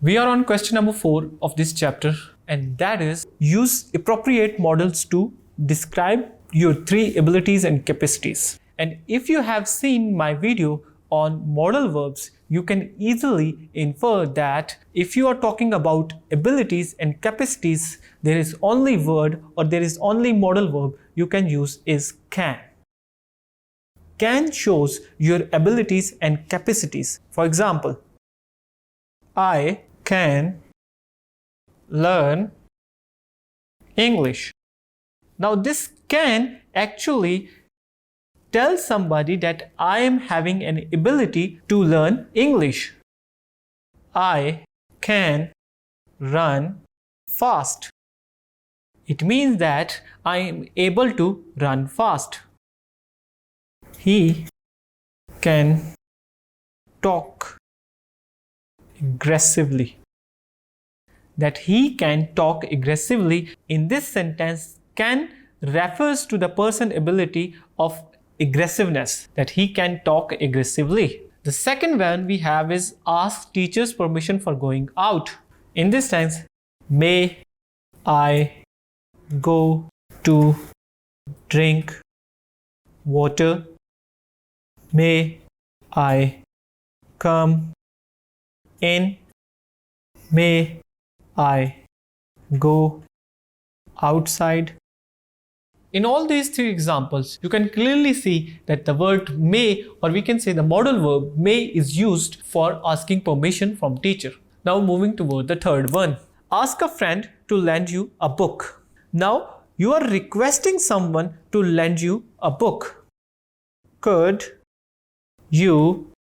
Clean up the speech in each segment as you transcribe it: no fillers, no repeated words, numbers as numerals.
We are on question number 4 of this chapter, and that is use appropriate models to describe your 3 abilities and capacities. And if you have seen my video on modal verbs, you can easily infer that if you are talking about abilities and capacities, there is only word or there is only modal verb you can use is can. Can shows your abilities and capacities. For example, I can learn English. Now this can actually tell somebody that I am having an ability to learn English. I can run fast. It means that I am able to run fast. He can talk aggressively. That he can talk aggressively in this sentence can refers to the person's ability of aggressiveness, that he can talk aggressively. The second one we have is ask teacher's permission for going out. In this sense, may I go to drink water? May I come in? May I go outside? In all these 3 examples, you can clearly see that the word may, or we can say the modal verb may, is used for asking permission from teacher. Now moving toward the third one. Ask a friend to lend you a book. Now you are requesting someone to lend you a book. Could you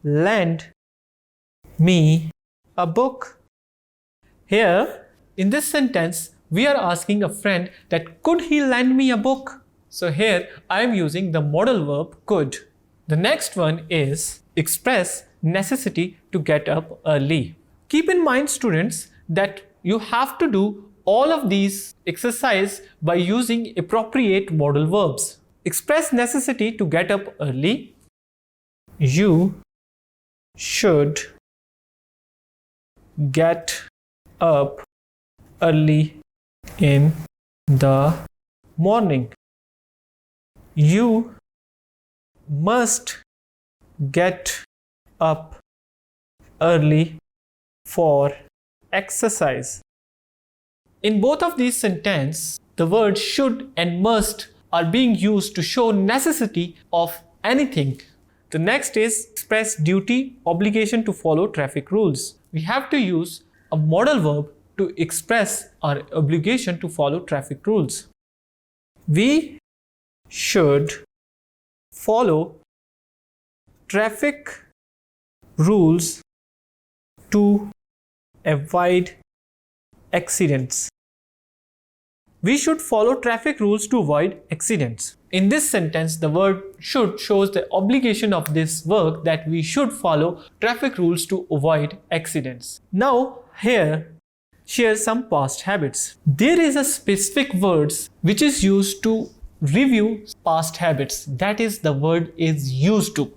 lend me a book? Here, in this sentence, we are asking a friend that could he lend me a book? So here I am using the modal verb could. The next one is express necessity to get up early. Keep in mind, students, that you have to do all of these exercise by using appropriate modal verbs. Express necessity to get up early. You should get up early in the morning. You must get up early for exercise. In both of these sentences, the words should and must are being used to show necessity of anything. The next is express duty, obligation to follow traffic rules. We have to use a modal verb to express our obligation to follow traffic rules. We should follow traffic rules to avoid accidents. We should follow traffic rules to avoid accidents. In this sentence, the word should shows the obligation of this work that we should follow traffic rules to avoid accidents. Now, here, share some past habits. There is a specific words which is used to review past habits. That is, the word is used to.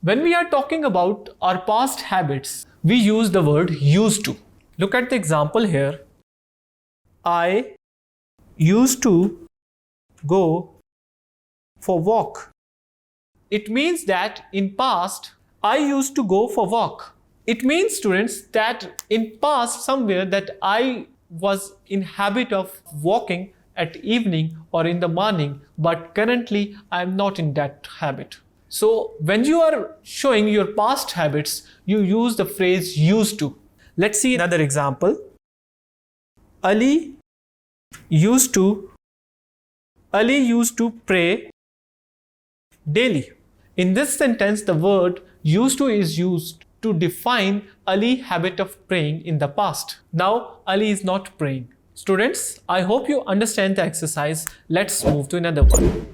When we are talking about our past habits, we use the word used to. Look at the example here. I used to go for walk. It means that in past, I used to go for walk. It means, students, that in past somewhere that I was in habit of walking at evening or in the morning, but currently I am not in that habit. So when you are showing your past habits, you use the phrase used to. Let's see another example. Ali used to pray daily. In this sentence, the word used to is used to define Ali's habit of praying in the past. Now, Ali is not praying. Students, I hope you understand the exercise. Let's move to another one.